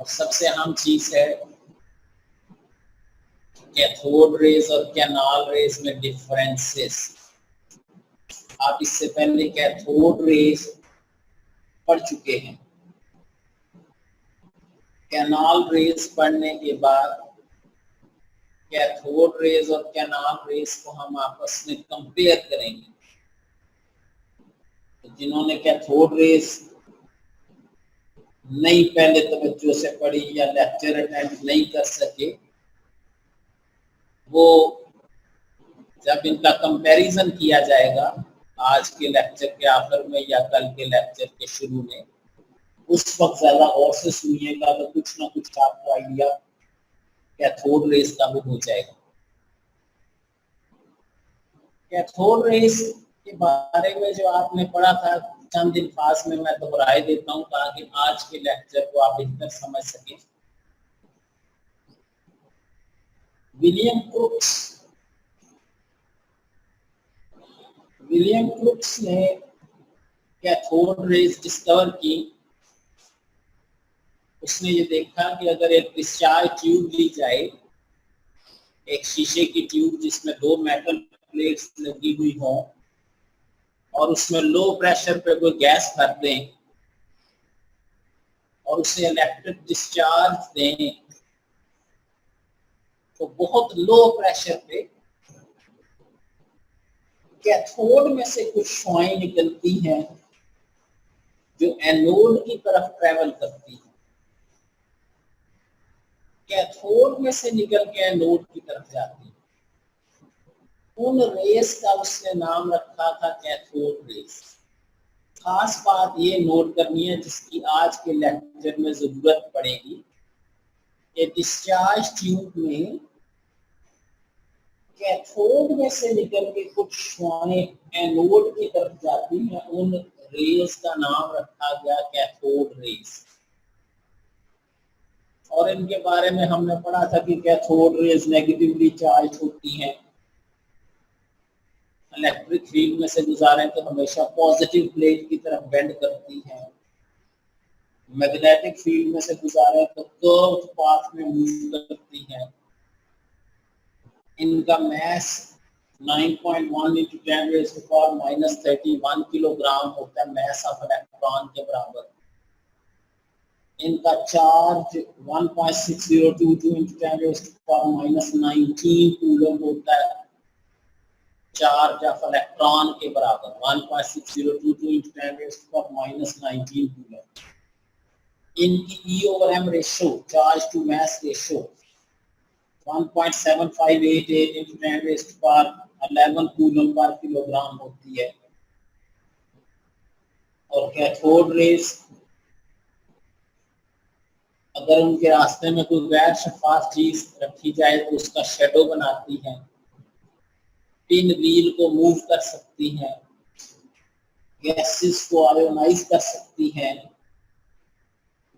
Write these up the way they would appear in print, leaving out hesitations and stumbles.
और सबसे अहम चीज है कैथोड रेज और कैनाल रेज में डिफरेंसेस। आप इससे पहले कैथोड रेज पढ़ चुके हैं। कैनाल रेज पढ़ने के बाद कैथोड रेज और कैनाल रेज को हम आपस में कंपेयर करेंगे। तो जिन्होंने कैथोड रेज नहीं पहले तवज्जो से पढ़ी या लेक्चर अटेंड नहीं कर सके, वो जब इनका कंपैरिजन किया जाएगा आज के लेक्चर के आखिर में या कल के लेक्चर के शुरू में, उस वक्त ज्यादा गौर से सुनिएगा तो कुछ ना कुछ आपको आइडिया कैथोड रेज का भी हो जाएगा। कैथोड रेज के बारे में जो आपने पढ़ा था चंद अल्फाज में मैं दोहराए देता हूँ ताकि आज के लेक्चर को आप बेहतर समझ सकें। विलियम क्रुक्स ने कैथोड रेज डिस्कवर की। उसने ये देखा कि अगर एक डिस्चार्ज ट्यूब ली जाए, एक शीशे की ट्यूब जिसमें दो मेटल प्लेट्स लगी हुई हों और उसमें लो प्रेशर पे कोई गैस भर दें और उसे इलेक्ट्रिक डिस्चार्ज दें, तो बहुत लो प्रेशर पे कैथोड में से कुछ शुआएं निकलती हैं जो एनोड की तरफ ट्रेवल करती हैं। कैथोड में से निकल के एनोड की तरफ जाती है। उन रेस का उसने नाम रखा था कैथोड रेस। खास बात ये नोट करनी है जिसकी आज के लेक्चर में जरूरत पड़ेगी कि डिस्चार्ज ट्यूब में कैथोड में से निकल के कुछ शुआएं एनोड की तरफ जाती हैं। उन रेस का नाम रखा गया कैथोड रेस। और इनके बारे में हमने पढ़ा था कि कैथोड रेज नेगेटिवली चार्ज होती हैं। इलेक्ट्रिक फील्ड में से गुजारें तो हमेशा पॉजिटिव प्लेट की तरफ बेंड करती हैं। मैग्नेटिक फील्ड में से गुजारें तो कर्व्ड पाथ में मूव करती हैं। इनका मास 9.1 × 10⁻³ किलोग्राम होता है, मास ऑफ इलेक्ट्रॉन के बराबर। इनका चार्ज 1.6022 × 10⁻19 कूलम होता है, चार्ज ऑफ इलेक्ट्रॉन के बराबर 1.6022 × 10⁻19 कूलम। इनकी E/m ratio, charge to mass ratio 1.7588 × 10⁻11 coulomb पर किलोग्राम होती है। और कैथोड रेज अगर उनके रास्ते में कोई गैर शफाफ चीज रखी जाए तो उसका शेडो बनाती है, पिन व्हील को मूव कर सकती हैं, गैसेस को आयोनाइज कर सकती हैं,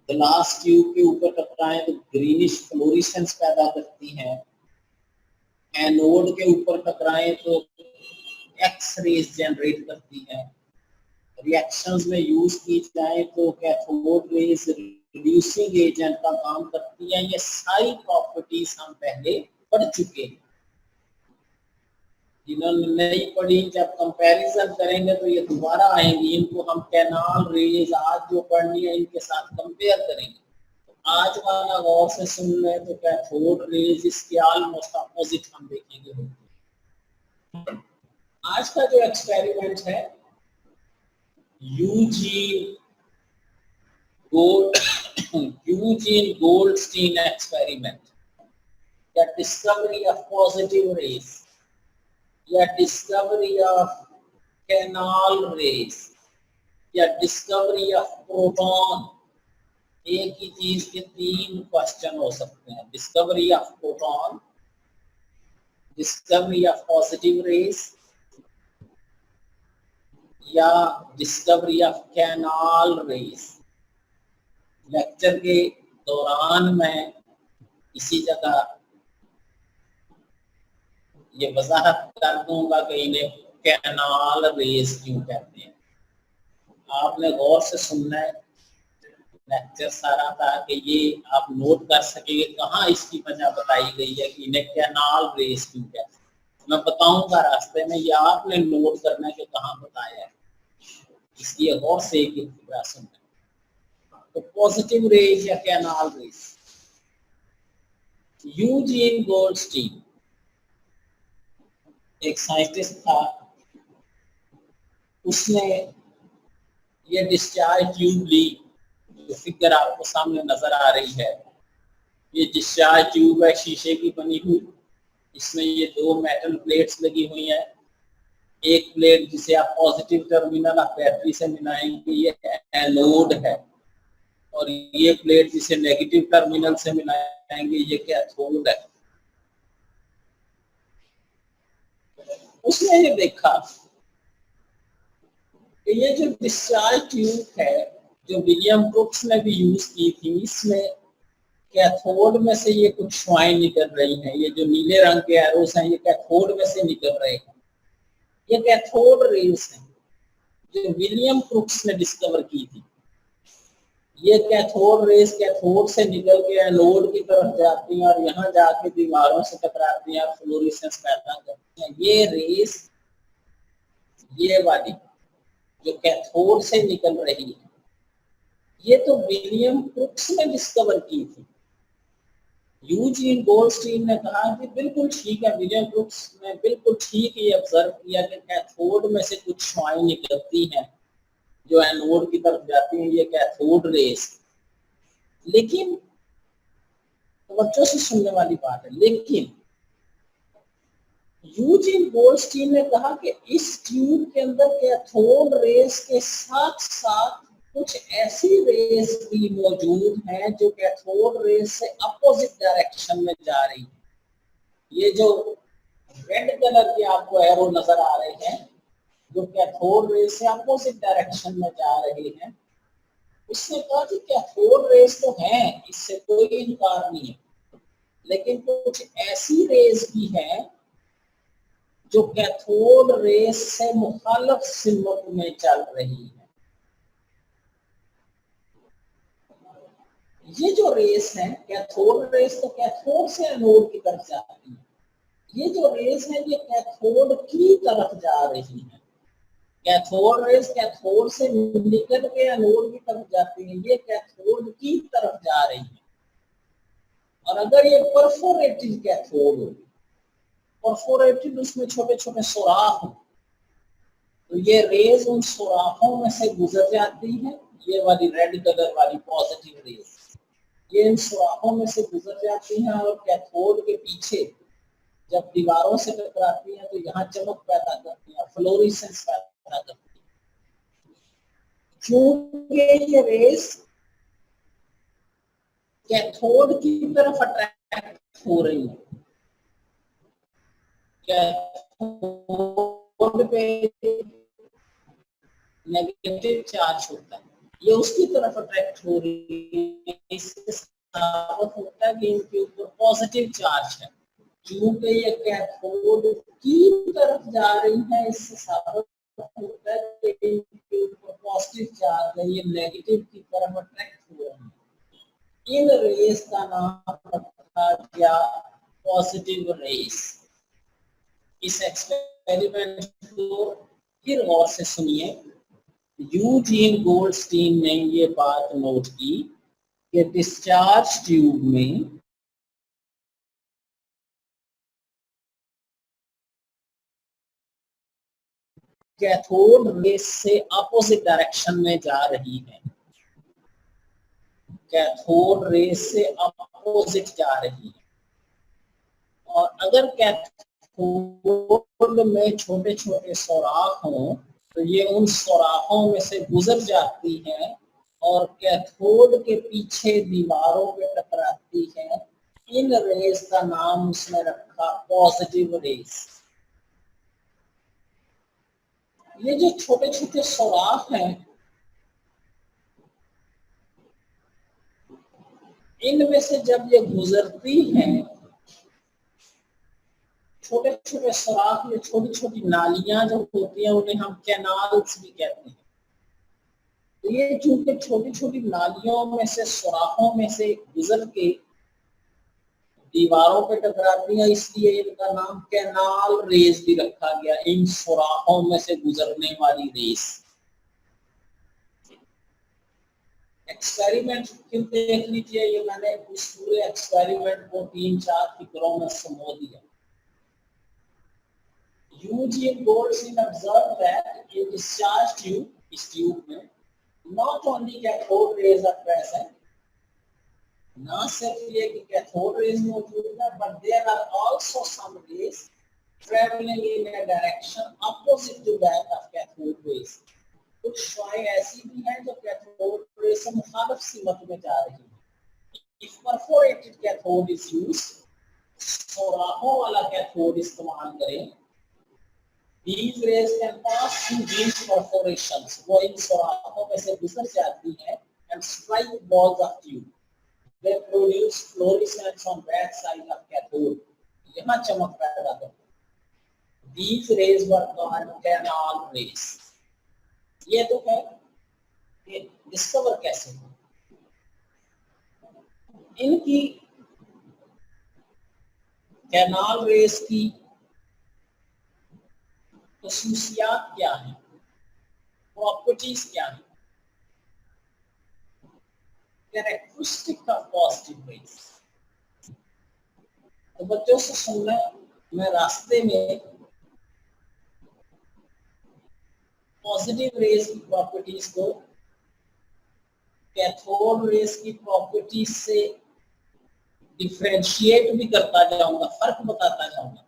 ग्लास ट्यूब के ऊपर टकराएं तो ग्रीनिश फ्लोरेसेंस पैदा करती हैं, एनोड के ऊपर टकराएं तो एक्स रेज जनरेट करती हैं, रिएक्शंस में यूज की जाए तो कैथोड रेज रिड्यूसिंग एजेंट का काम करती है। ये सारी प्रॉपर्टीज हम पहले पढ़ चुके हैं। जिन्होंने नहीं पढ़ी जब कंपैरिजन करेंगे तो ये दोबारा आएंगी। इनको हम कैनाल रेज आज जो पढ़नी है इनके साथ कंपेयर करेंगे। तो आज वाला गौर से सुन ले तो कैथोड रेज इसके ऑलमोस्ट अपोजिट हम देखेंगे। आज का जो एक्सपेरिमेंट है यूजीन गोल्डस्टीन एक्सपेरिमेंट, या डिस्कवरी ऑफ पॉजिटिव रेज, या डिस्कवरी ऑफ कैनाल रेज, या डिस्कवरी ऑफ प्रोटॉन। एक ही चीज के तीन क्वेश्चन हो सकते हैं, discovery of proton, discovery of positive rays, या discovery of canal rays. Lecture के दौरान मैं इसी जगह ये वजाहत कर दूंगा कि इन्हें कैनाल रेज क्यों कहते हैं। आपने गौर से सुनना है। लेक्चर सारा था कि ये आप नोट कर सकेंगे कहाँ इसकी वजह बताई गई है कि इन्हें कैनाल रेस क्यों कहते हैं। मैं बताऊंगा रास्ते में, ये आपने नोट करना है कि कहाँ बताया है, इसकी गौर से एक एग्जाम्पल है। तो पॉजिटिव रेज या कैनाल रेस, यूजीन गोल्डस्टीन एक साइंटिस्ट था, उसने ये डिस्चार्ज ट्यूब ली, जो फिगर आपको सामने नजर आ रही है, ये डिस्चार्ज ट्यूब है शीशे की बनी हुई, इसमें ये दो मेटल प्लेट्स लगी हुई हैं। एक प्लेट जिसे आप पॉजिटिव टर्मिनल आप बैटरी से मिलाएंगे ये एनोड है, और ये प्लेट जिसे नेगेटिव टर्मिनल से मिलाएंगे ये कैथोड है। उसने ये देखा कि ये जो डिस्चार्ज ट्यूब है जो विलियम ब्रुक्स ने भी यूज की थी, इसमें कैथोड में से ये कुछ शुआएं निकल रही हैं, ये जो नीले रंग के एरोस हैं ये कैथोड में से निकल रहे हैं, ये कैथोड रेस हैं जो विलियम ब्रुक्स ने डिस्कवर की थी। ये कैथोड रेस कैथोड से निकल के एनोड की तरफ जाती हैं और यहाँ जाके दीवारों से टकराती हैं और फ्लोरेसेंस पैदा करती हैं। ये रेस, ये वाली जो कैथोड से निकल रही है, ये तो विलियम ब्रुक्स ने डिस्कवर की थी। यूजीन गोल्डस्टीन ने कहा कि बिल्कुल ठीक है, विलियम ब्रुक्स ने बिल्कुल ठीक ये ऑब्जर्व किया कि कैथोड में से कुछ शुआएं निकलती हैं जो एनोड की तरफ जाती हैं, ये कैथोड रेस। लेकिन बच्चों से सुनने वाली बात है, लेकिन यूजीन गोल्डस्टीन ने कहा कि इस ट्यूब के अंदर कैथोड रेस के साथ साथ कुछ ऐसी रेस भी मौजूद हैं जो कैथोड रेस से अपोजिट डायरेक्शन में जा रही है। ये जो रेड कलर के आपको एरो नजर आ रहे हैं जो कैथोड रेस से अपोजिट डायरेक्शन में जा रहे हैं, उसने कहा कि कैथोड रेस तो है, इससे कोई इनकार नहीं है, लेकिन कुछ ऐसी रेस भी है जो कैथोड रेस से मुखालिफ सिमत में चल रही है। ये जो रेस है कैथोड रेस, तो कैथोड से एनोड की तरफ जाती है। ये जो रेस है ये कैथोड की तरफ जा रही है। कैथोड रेस कैथोड से निकल के एनोड की तरफ जाती है, ये कैथोड की तरफ जा रही है। और अगर ये परफोरेटेड कैथोड हो, परफोरेटेड उसमें छोटे छोटे सुराख हो, तो ये रेज उन सुराखों में से गुजर जाती है। ये वाली रेड कलर वाली पॉजिटिव रेज ये इन सुराखों में से गुजर जाती हैं और कैथोड के पीछे जब दीवारों से टकराती हैं तो यहाँ चमक पैदा करती है, फ्लोरेसेंस पैदा करती है। क्योंकि ये रेस कैथोड की तरफ अट्रैक्ट हो रही है, कैथोड पे नेगेटिव चार्ज होता है, ये उसकी तरफ अट्रैक्ट हो रही है, इससे साबित होता है कि इनके ऊपर पॉजिटिव चार्ज है। क्योंकि ये कैथोड की तरफ जा रही है, इससे साबित होता है कि इनके ऊपर पॉजिटिव चार्ज है, ये नेगेटिव की तरफ अट्रैक्ट हो रही है। इन रेस का नाम रखा गया पॉजिटिव रेस। इस एक्सपेरिमेंट को फिर गौर से सुनिए। यूजीन गोल्डस्टीन ने ये बात नोट की कि डिस्चार्ज ट्यूब में कैथोड रेस से अपोजिट डायरेक्शन में जा रही है, कैथोड रेस से अपोजिट जा रही है। और अगर कैथोड में छोटे छोटे सुराख हों तो ये उन सुराखों में से गुजर जाती हैं और कैथोड के पीछे दीवारों पे टकराती हैं। इन रेस का नाम उसने रखा पॉजिटिव रेस। ये जो छोटे छोटे सुराख हैं इनमें से जब ये गुजरती हैं, छोटे छोटे सुराख, ये छोटी छोटी नालियां जो होती हैं उन्हें हम कैनाल्स भी कहते हैं। तो ये चूंकि छोटी छोटी नालियों में से, सुराखों में से गुजर के दीवारों पे टकराती हैं, इसलिए इनका नाम कैनाल रेस भी रखा गया, इन सुराखों में से गुजरने वाली रेस। एक्सपेरिमेंट फिर देख लीजिए, ये मैंने इस पूरे एक्सपेरिमेंट को 3-4 फिक्रों में समो दिया। Eugene Goldstein observed that in discharge tube, इस ट्यूब में not only cathode rays are present, ना सिर्फ ये कि कैथोड रेज मौजूद है, but there are also some rays traveling in a direction opposite to that of cathode rays. कुछ शुआएं ऐसी भी हैं जो कैथोड रे से मुखालिफ सीमत में जा रही हैं। If perforated cathode is used, सुराखों वाला कैथोड इस्तेमाल करें, these rays can pass through these perforations, वो इन सुराखों में से गुजर जाती हैं and strike walls of tube. They produce fluorescence on that side of cathode. यहाँ चमक पैदा करते हैं। These rays were called canal rays. ये तो है, ये डिस्कवर कैसे हुआ? इनकी कैनाल रेस की खसूसियात क्या है, प्रॉपर्टीज क्या है? Characteristic of positive rays. तो बच्चों से सुनना, मैं रास्ते में पॉजिटिव रेस की प्रॉपर्टीज को कैथोड रेस की प्रॉपर्टीज से डिफरेंशिएट भी करता जाऊंगा, फर्क बताता जाऊंगा,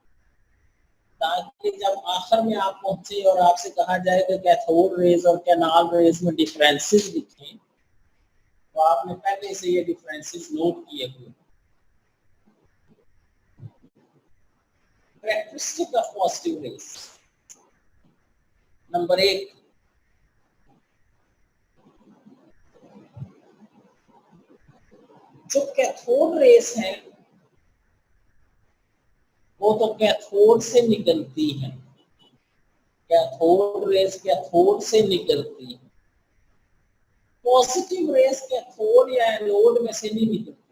ताकि जब आखिर में आप पहुंचे और आपसे कहा जाए कि कैथोड रेस और कैनाल रेस में डिफरेंसेस लिखें, तो आपने पहले से ये डिफरेंसेस नोट किए हुए। Characteristic of positive rays, number 1, जो कैथोड रेस है वो तो कैथोड से निकलती है, कैथोड रेस कैथोड से निकलती है। पॉजिटिव रेस कैथोड या एनोड में से नहीं निकलती।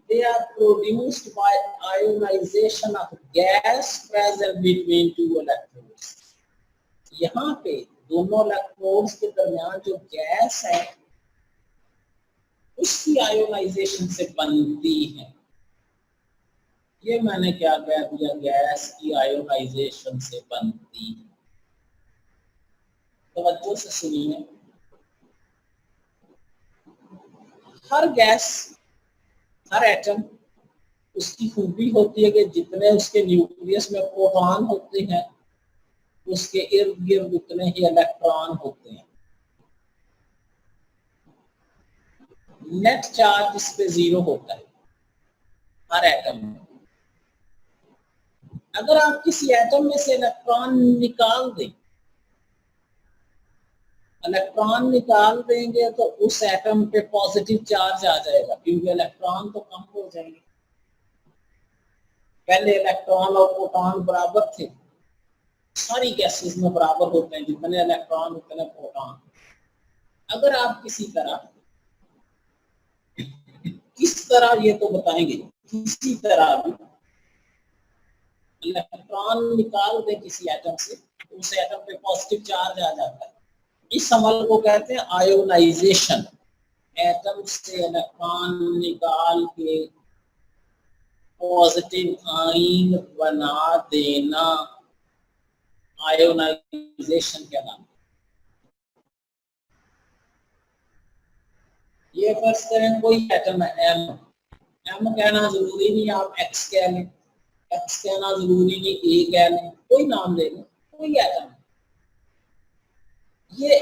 They are produced by ionization of gas present between two electrodes. यहाँ पे दोनों इलेक्ट्रोड्स के दरमियान जो गैस है उसकी आयोनाइजेशन से बनती है। ये मैंने क्या कह दिया, गैस की आयोनाइजेशन से बनती है। तवज्जो से सुनिए, हर गैस, हर एटम, उसकी खूबी होती है कि जितने उसके न्यूक्लियस में प्रोटॉन होते हैं उसके इर्द गिर्द उतने ही इलेक्ट्रॉन होते हैं। नेट चार्ज इस पे 0 होता है हर एटम में। अगर आप किसी एटम में से इलेक्ट्रॉन निकाल देंगे तो उस एटम पे पॉजिटिव चार्ज आ जाएगा, क्योंकि इलेक्ट्रॉन तो कम हो जाएंगे। पहले इलेक्ट्रॉन और प्रोटॉन बराबर थे, सारी गैसेस में बराबर होते हैं, जितने इलेक्ट्रॉन उतने प्रोटॉन। अगर आप किस तरह ये तो बताएंगे, किसी तरह भी इलेक्ट्रॉन निकाल दे किसी एटम से, उस एटम पे पॉजिटिव चार्ज आ जाता है। इस अमल को कहते हैं आयोनाइजेशन। एटम से इलेक्ट्रॉन निकाल के पॉजिटिव आयन बना देना आयोनाइजेशन के नाम। ये फर्ज करें कोई एटम है एम कहना जरूरी नहीं, आप एक्स कह लें, एक्स कहना जरूरी नहीं, ए कह लें, कोई नाम ले लें, कोई एटम। ये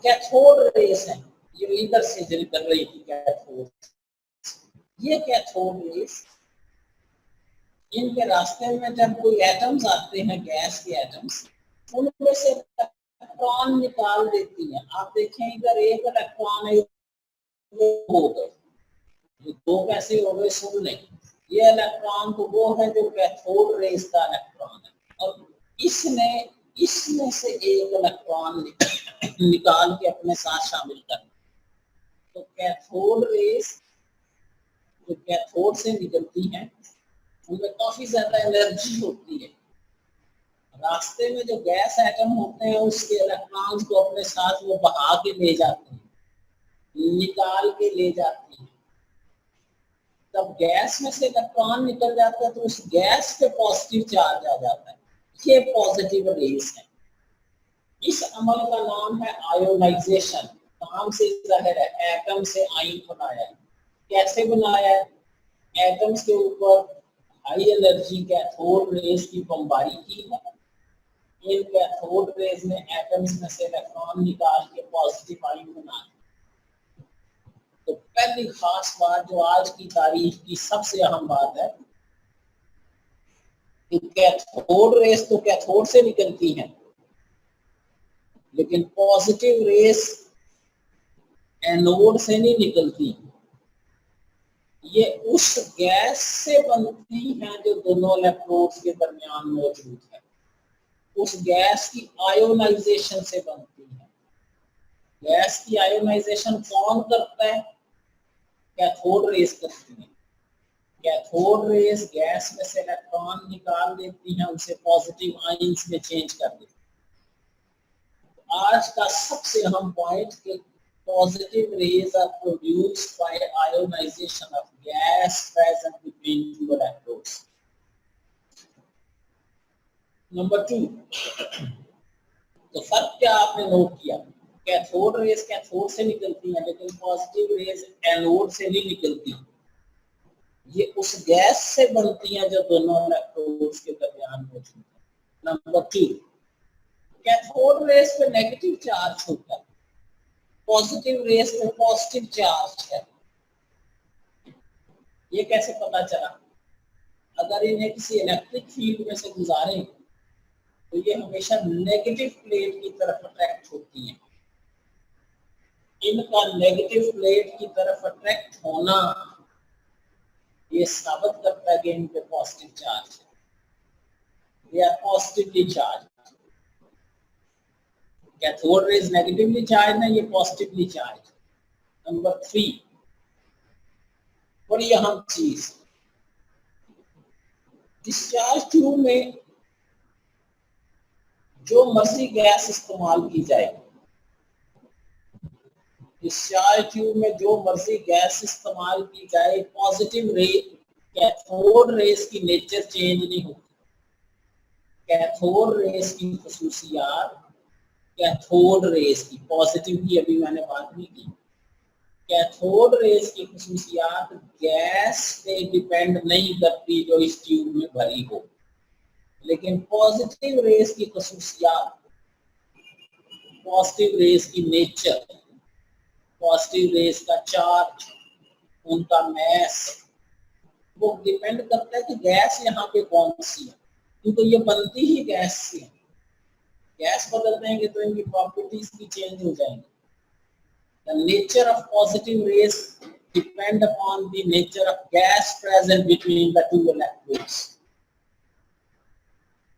कैथोड रेस है, ये इधर से निकल रही थी कैथोड। ये कैथोड रेस, इनके रास्ते में जब कोई एटम्स आते हैं, गैस के एटम्स, उनमें से इलेक्ट्रॉन निकाल देती है। आप देखें इधर एक इलेक्ट्रॉन है, हो गए, ये 2 कैसे हो गए सुन लें। ये इलेक्ट्रॉन तो वो है जो कैथोड रेस का इलेक्ट्रॉन है, और इसमें से एक इलेक्ट्रॉन निकाल के अपने साथ शामिल करना। तो कैथोड रेस जो कैथोड से निकलती हैं उनमें काफी ज्यादा एनर्जी होती है। रास्ते में जो गैस एटम होते हैं उसके इलेक्ट्रॉन्स को अपने साथ वो बहा के ले जाते हैं, निकाल के ले जाती हैं। जब गैस में से इलेक्ट्रॉन निकल जाता है तो उस गैस पे पॉजिटिव चार्ज आ जाता है, ये पॉजिटिव रेस है। इस अमल का नाम है आयोनाइजेशन। नाम से जाहिर है, एटम से आयन बनाया है। कैसे बनाया है? एटम्स के ऊपर हाई एनर्जी कैथोड रेस की बमबारी की है। इन कैथोड रेस में एटम्स में से इलेक्ट्रॉन निकाल के पॉजिटिव आयन बना। तो पहली खास बात जो आज की तारीख की सबसे अहम बात है कि कैथोड रेस तो कैथोड से निकलती है, लेकिन पॉजिटिव रेस एनोड से नहीं निकलती। ये उस गैस से बनती हैं जो दोनों इलेक्ट्रोड्स के दरमियान मौजूद है। उस गैस की आयोनाइजेशन से बनती है। गैस की आयोनाइजेशन कौन करता है? कैथोड रेस करती है। कैथोड रेस गैस में से इलेक्ट्रॉन निकाल देती हैं, उसे पॉजिटिव आयंस में चेंज कर देती है। आज का सबसे अहम पॉइंट कि positive rays are produced by ionization of gas present between two electrodes. Number 2, तो फर्क क्या आपने नोट किया? कैथोड रेस कैथोड से निकलती है, लेकिन पॉजिटिव रेस एनोड से नहीं निकलती। ये उस गैस से बनती है जो दोनों इलेक्ट्रोड्स के दरमियान मौजूद है। नंबर 2, कैथोड रेस पे नेगेटिव चार्ज होता है, पॉजिटिव रेस में पॉजिटिव चार्ज है। ये कैसे पता चला? अगर इन्हें किसी इलेक्ट्रिक फील्ड में से गुजारें तो ये हमेशा नेगेटिव प्लेट की तरफ अट्रैक्ट होती हैं। इनका नेगेटिव प्लेट की तरफ अट्रैक्ट होना ये साबित करता है कि इन पे पॉजिटिव चार्ज है, they are positively charged. Cathode rays negatively charge है, ये पॉजिटिवली चार्ज। नंबर 3, बड़ी अहम चीज, डिस्चार्ज ट्यूब में जो मर्जी गैस इस्तेमाल की जाए, डिस्चार्ज ट्यूब में जो मर्जी गैस इस्तेमाल की जाए, पॉजिटिव रे कैथोड रेस की नेचर चेंज नहीं होती। कैथोड रेस की खसूसियात, कैथोड रेस की, पॉजिटिव की अभी मैंने बात नहीं की, कैथोड रेस की खसूसियात गैस पे डिपेंड नहीं करती जो इस ट्यूब में भरी हो, लेकिन पॉजिटिव रेस की खसूसियात, पॉजिटिव रेस की नेचर, पॉजिटिव रेस का चार्ज, उनका मैस, वो डिपेंड करता है कि गैस यहाँ पे कौन सी है, क्योंकि ये बनती ही गैस से है। गैस बदल देंगे तो इनकी प्रॉपर्टीज भी चेंज हो जाएंगी। The nature of positive rays depend upon the nature of gas present between the two electrodes.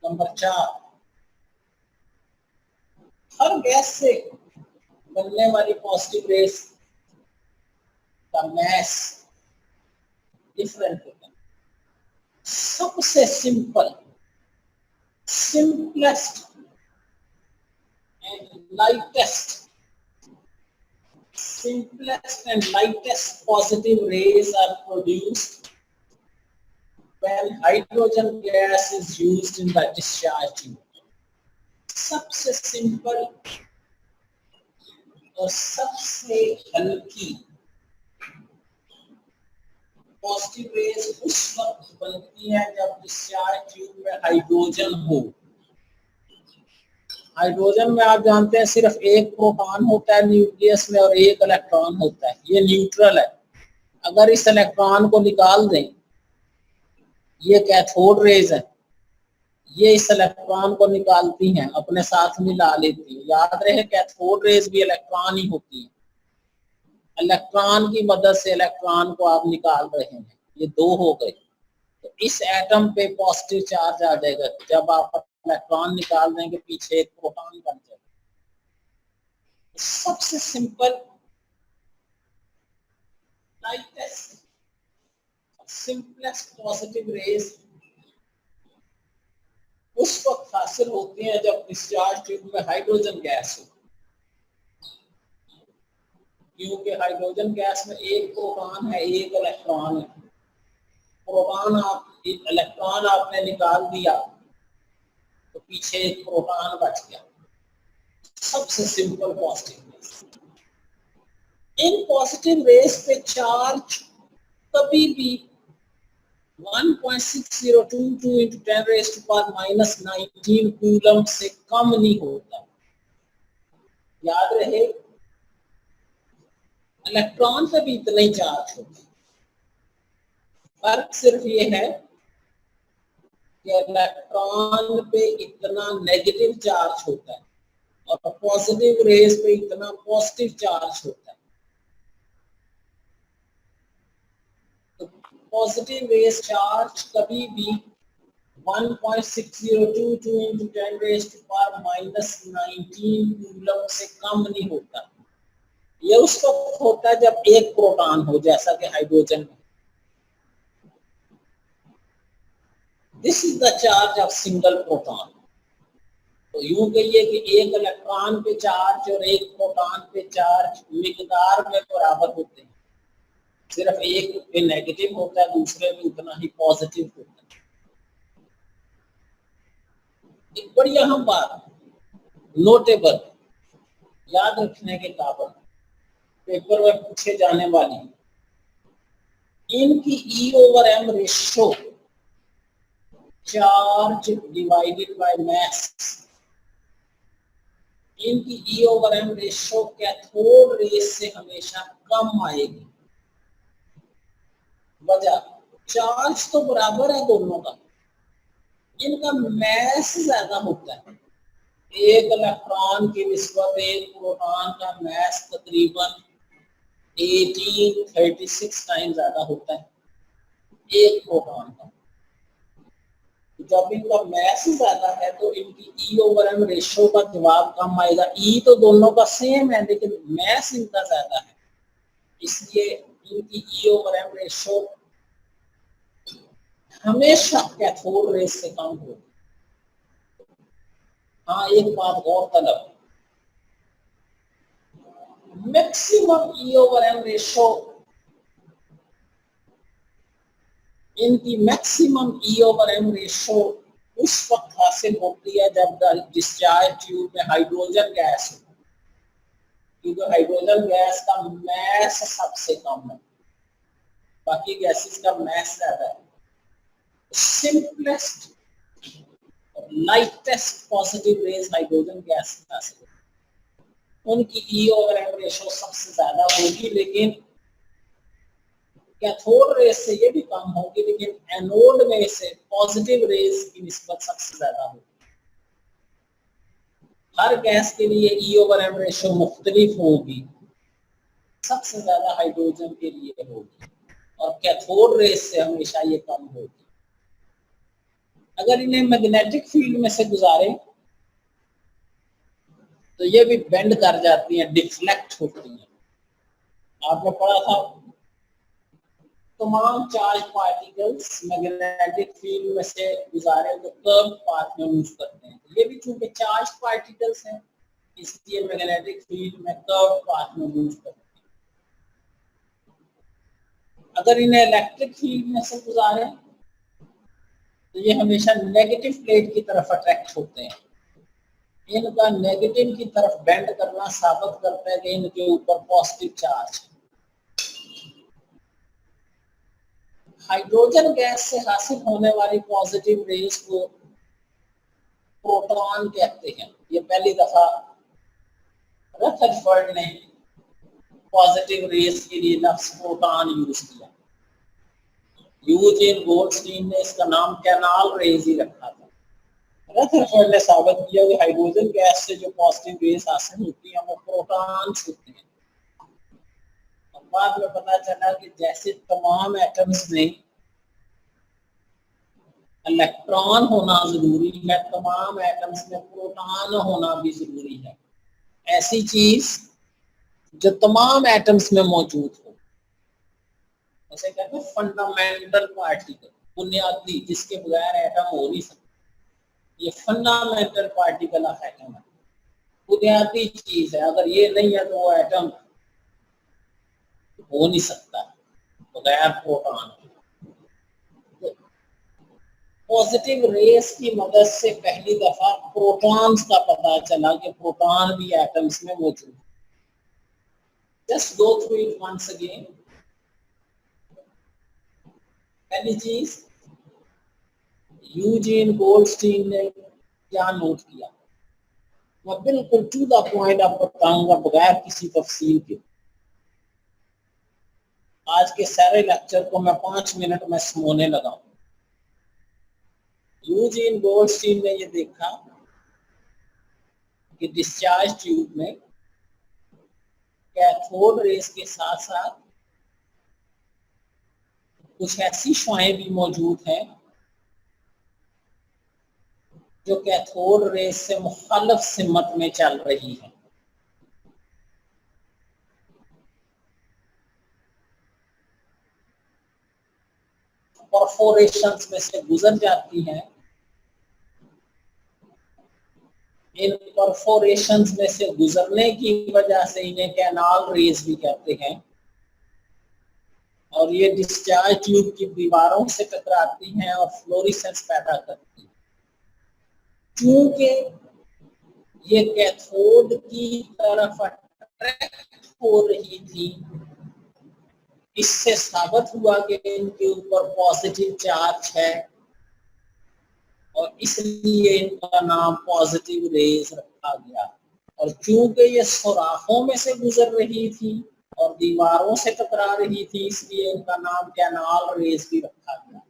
Number 4, her gas से बनने वाली पॉजिटिव रेस का मैस डिफरेंट होता है। सबसे simplest and lightest positive rays are produced when hydrogen gas is used in the discharge tube. सबसे simple और सबसे हल्की पॉजिटिव रेस उस वक्त बनती है जब डिस्चार्ज ट्यूब में हाइड्रोजन हो। हाइड्रोजन में आप जानते हैं सिर्फ एक प्रोटॉन होता है न्यूक्लियस में और एक इलेक्ट्रॉन होता है, ये न्यूट्रल है। अगर इस इलेक्ट्रॉन को निकाल दें, ये कैथोड रेज है, ये इस इलेक्ट्रॉन को निकालती हैं, अपने साथ मिला लेती है। याद रहे कैथोड रेज भी इलेक्ट्रॉन ही होती है। इलेक्ट्रॉन की मदद से इलेक्ट्रॉन को आप निकाल रहे हैं, ये 2 हो गए। तो इस एटम पे पॉजिटिव चार्ज आ जाएगा। जब आप इलेक्ट्रॉन निकाल देंगे पीछे एक प्रोटॉन बन जाएगा। सबसे simple lightest simplest positive raise उस वक्त हासिल होती हैं जब डिस्चार्ज ट्यूब में हाइड्रोजन गैस हो, क्योंकि हाइड्रोजन गैस में एक प्रोटॉन है एक इलेक्ट्रॉन है। इलेक्ट्रॉन आपने निकाल दिया तो पीछे एक प्रोटॉन बच गया। सबसे सिंपल पॉजिटिव रेस। इन पॉजिटिव रेस पे चार्ज कभी भी 1.6022 into 10 raised to power minus 19 coulomb से कम नहीं होता। याद रहे, इलेक्ट्रॉन पे भी इतना ही चार्ज होता है। फर्क सिर्फ ये है कि इलेक्ट्रॉन पे इतना नेगेटिव चार्ज होता है और पॉजिटिव रेस पे इतना पॉजिटिव चार्ज होता है। तो पॉजिटिव रेस चार्ज कभी भी 1.6022 into 10 raised to power minus 19 coulomb से कम नहीं होता। ये उस वक्त होता है जब एक प्रोटॉन हो, जैसा कि हाइड्रोजन में। This is the charge of single proton. तो यूं कहिए कि एक इलेक्ट्रॉन पे चार्ज और एक प्रोटॉन पे चार्ज मिकदार में बराबर होते हैं, सिर्फ एक पे नेगेटिव होता है, दूसरे में उतना ही पॉजिटिव होता है। एक बड़ी अहम बात, नोटेबल, याद रखने के काबिल, पेपर में पूछे जाने वाली, इनकी E/M ratio charge divided by mass, इनकी E/M रेशो कैथोड रेस से हमेशा कम आएगी। वजह, चार्ज तो बराबर है दोनों का, इनका मैस ज्यादा होता है। एक इलेक्ट्रॉन की निस्बत एक प्रोटॉन का मैस तकरीबन 1836 टाइम ज्यादा होता है एक प्रोटॉन का। जब इनका मैस ज्यादा है तो इनकी E/M रेशो का जवाब कम आएगा। E तो दोनों का सेम है लेकिन मैस इनका ज्यादा है, इसलिए इनकी E/M रेशो हमेशा कैथोड रेस से कम होगी। हाँ, एक बात और तलब, मैक्सिमम E/M रेशो, इनकी मैक्सिमम E/M रेशो उस वक्त हासिल होती है जब डिस्चार्ज ट्यूब में हाइड्रोजन गैस हो, क्योंकि हाइड्रोजन गैस का मैस सबसे कम है, बाकी गैसेस का मैस ज्यादा है। Simplest lightest positive raise hydrogen gas हासिल, उनकी E/M रेशो सबसे ज्यादा होगी, लेकिन कैथोड रेस से ये भी कम होगी, लेकिन एनोड में से पॉजिटिव रेस की निस्बत सबसे ज्यादा होगी। हर गैस के लिए E/M रेशो मुख्तलिफ होगी, सबसे ज्यादा हाइड्रोजन के लिए होगी और कैथोड रेस से हमेशा ये कम होगी। अगर इन्हें मैग्नेटिक फील्ड में से गुजारे तो ये भी बेंड कर जाती हैं, डिफ्लेक्ट होती हैं। आपने पढ़ा था तमाम चार्ज पार्टिकल्स मैग्नेटिक फील्ड में से गुजारे तो कर्व पाथ में मूव करते हैं। ये भी चूंकि चार्ज पार्टिकल्स हैं इसलिए मैग्नेटिक फील्ड में कर्व पाथ में मूव करते हैं। अगर इन्हें इलेक्ट्रिक फील्ड में से गुजारे तो ये हमेशा नेगेटिव प्लेट की तरफ अट्रैक्ट होते हैं। इनका नेगेटिव की तरफ बेंड करना साबित करता है कि इनके ऊपर पॉजिटिव चार्ज है। हाइड्रोजन गैस से हासिल होने वाली पॉजिटिव रेस को प्रोटॉन कहते हैं। ये पहली दफा रदरफोर्ड ने पॉजिटिव रेस के लिए लफ्ज प्रोटॉन यूज किया। यूजीन गोल्डस्टीन ने इसका नाम कैनाल रेज ही रखा था। रदरफोर्ड ने साबित किया कि हाइड्रोजन गैस से जो पॉजिटिव रेस हासिल होती है वो प्रोटॉन्स होते हैं। बाद में पता चला कि जैसे तमाम एटम्स में इलेक्ट्रॉन होना जरूरी है, तमाम एटम्स में प्रोटॉन होना भी जरूरी है। ऐसी चीज जो तमाम एटम्स में मौजूद हो, उसे कहते हैं फंडामेंटल पार्टिकल, बुनियादी, जिसके बगैर एटम हो नहीं सकता। ये फंडामेंटल पार्टिकल ऑफ एटम है, बुनियादी चीज है। अगर ये नहीं है तो वो एटम हो नहीं सकता बगैर प्रोटॉन। तो पॉजिटिव रेस की मदद से पहली दफा प्रोटॉन्स का पता चला कि प्रोटॉन भी एटम्स में मौजूद है। Just go through it once again. पहली चीज, यूजीन गोल्डस्टीन ने क्या नोट किया, मैं बिल्कुल टू द पॉइंट आपको बताऊंगा बगैर किसी तफसील के। आज के सारे लेक्चर को मैं 5 मिनट में समोने लगा। यूजीन गोल्डस्टीन ने ये देखा कि डिस्चार्ज ट्यूब में कैथोड रेस के साथ साथ कुछ ऐसी शुआएं भी मौजूद हैं जो कैथोड रेस से मुखालिफ सिमत में चल रही है। परफोरेशंस में से गुजर जाती हैं। इन परफोरेशंस में से गुजरने की वजह से इन्हें कैनाल रेस भी कहते हैं, और ये डिस्चार्ज ट्यूब की दीवारों से टकराती हैं और फ्लोरेसेंस पैदा करती हैं। क्योंकि ये कैथोड की तरफ अट्रैक्ट हो रही थी, इससे साबित हुआ कि इनके ऊपर पॉजिटिव चार्ज है और इसलिए इनका नाम पॉजिटिव रेज रखा गया। और चूंकि ये सुराखों में से गुजर रही थी और दीवारों से टकरा रही थी, इसलिए इनका नाम कैनाल रेज भी रखा गया।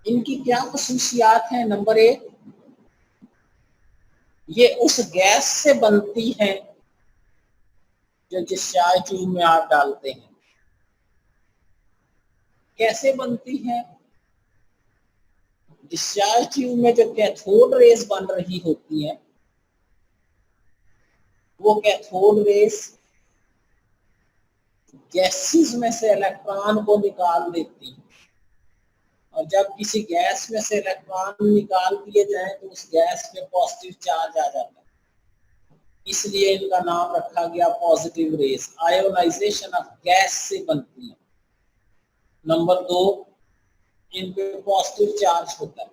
इनकी क्या खसूसियात हैं? नंबर 1, ये उस गैस से बनती है जो डिस्चार्ज ट्यूब में आप डालते हैं। कैसे बनती है? डिस्चार्ज ट्यूब में जो कैथोड रेस बन रही होती है, वो कैथोड रेस गैसेस में से इलेक्ट्रॉन को निकाल देती है, और जब किसी गैस में से इलेक्ट्रॉन निकाल दिए जाए तो उस गैस में पॉजिटिव चार्ज आ जाता है, इसलिए इनका नाम रखा गया positive rays. Ionization of gas से बनती है। नंबर 2, इन पे पॉजिटिव चार्ज होता है।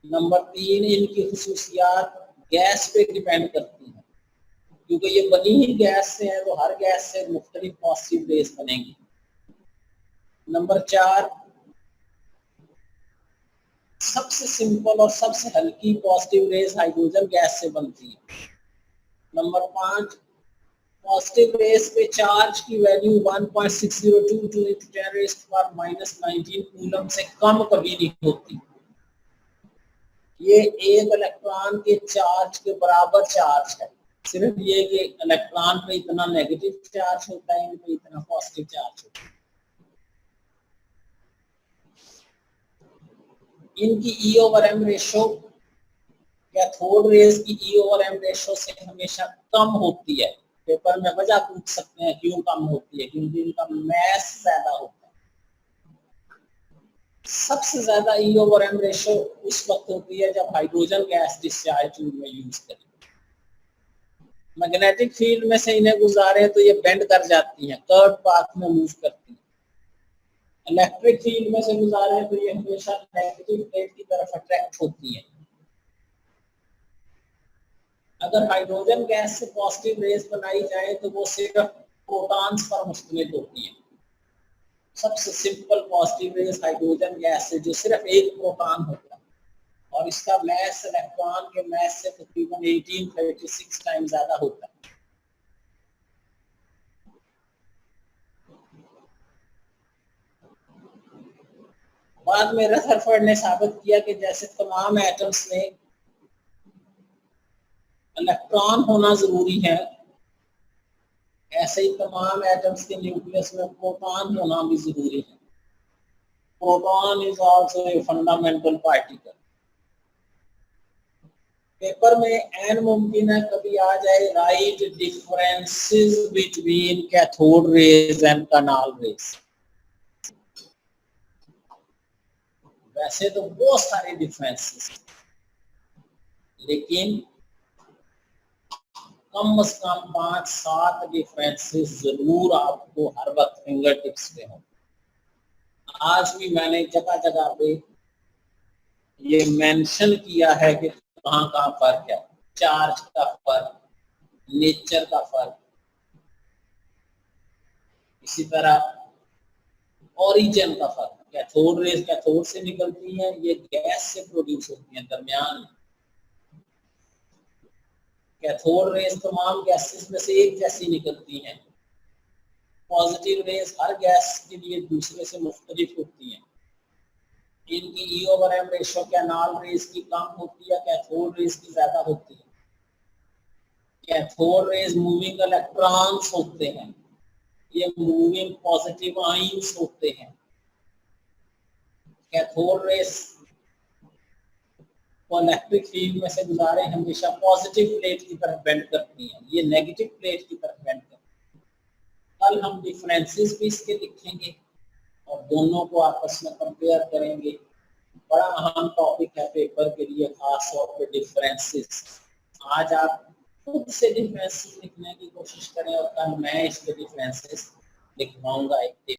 नंबर 3, इनकी खसूसियात गैस पे डिपेंड करती है, क्योंकि ये बनी ही गैस से है तो हर गैस से मुख्तलिफ पॉजिटिव रेस बनेंगी। नंबर 4, सबसे सिंपल और सबसे हल्की पॉजिटिव रेस हाइड्रोजन गैस से बनती है। नंबर 5, पॉजिटिव रेस पे चार्ज की वैल्यू 1.6022 × 10⁻⁻19 कूलम से कम कभी नहीं होती। ये एक इलेक्ट्रॉन के चार्ज के बराबर चार्ज है, सिर्फ ये कि इलेक्ट्रॉन पे इतना नेगेटिव चार्ज होता है, इन पे इतना पॉजिटिव चार्ज होता है। इनकी E/M रेशो कैथोड रेस की E/M रेशो से हमेशा कम होती है। पेपर में वजह पूछ सकते हैं क्यों कम होती है, क्योंकि इनका मैस ज्यादा होता है। सबसे ज्यादा E/M रेशो उस वक्त होती है जब हाइड्रोजन गैस डिस्चार्ज ट्यूब में यूज करें। मैग्नेटिक फील्ड में से इन्हें गुजारे तो ये बेंड कर जाती हैं, कर्व पाथ में मूव करती हैं। इलेक्ट्रिक फील्ड में से गुजारे तो ये हमेशा नेगेटिव प्लेट की तरफ अट्रैक्ट होती है। अगर हाइड्रोजन गैस से पॉजिटिव रेस बनाई जाए तो वो सिर्फ प्रोटॉन्स पर मुश्तमिल होती है। सबसे simple positive rays hydrogen gas से, जो सिर्फ एक प्रोटॉन होता है और इसका मैस इलेक्ट्रॉन के मैस से तकरीबन 1836 टाइम ज्यादा होता है। बाद में रदरफोर्ड ने साबित किया कि जैसे तमाम एटम्स में इलेक्ट्रॉन होना जरूरी है, ऐसे ही तमाम एटम्स के न्यूक्लियस में प्रोटॉन होना भी जरूरी है। Proton is also a fundamental particle. Paper में एन मुमकिन है कभी आ जाए, right differences between cathode rays and canal raise. वैसे तो बहुत सारे डिफरेंसेस, लेकिन कम से कम 5-7 डिफरेंसेस जरूर आपको हर वक्त फिंगर टिप्स पे हो। आज भी मैंने जगह जगह पे ये मेंशन किया है कि कहाँ कहाँ फर्क है, चार्ज का फर्क, नेचर का फर्क, इसी तरह ओरिजिन का फर्क। कैथोड रेज कैथोड से निकलती है, ये गैस से प्रोड्यूस होती है दरमियान में। कैथोड रेज तमाम गैसेस में से एक जैसी निकलती हैं। पॉजिटिव रेज हर गैस के लिए दूसरे से मुख्तलिफ होती हैं। इनकी E/M रेशो कैनाल रेज की कम होती है, कैथोड रेज की ज्यादा होती है। कैथोड रेज मूविंग इलेक्ट्रॉन्स होते हैं, ये मूविंग पॉजिटिव आयंस होते हैं। कैथोड रेज को इलेक्ट्रिक फील्ड में से गुजारे हमेशा पॉजिटिव प्लेट की तरफ बेंड करती हैं, ये नेगेटिव प्लेट की तरफ बेंड करती हैं। कल हम डिफरेंसेस भी इसके लिखेंगे और दोनों को आपस में कंपेयर करेंगे। बड़ा अहम टॉपिक है पेपर के लिए, खास तौर पे डिफरेंसेस। आज आप खुद से डिफरेंसेस लिखने की कोशिश करें और कल मैं इसके डिफरेंसेस लिखवाऊंगा एक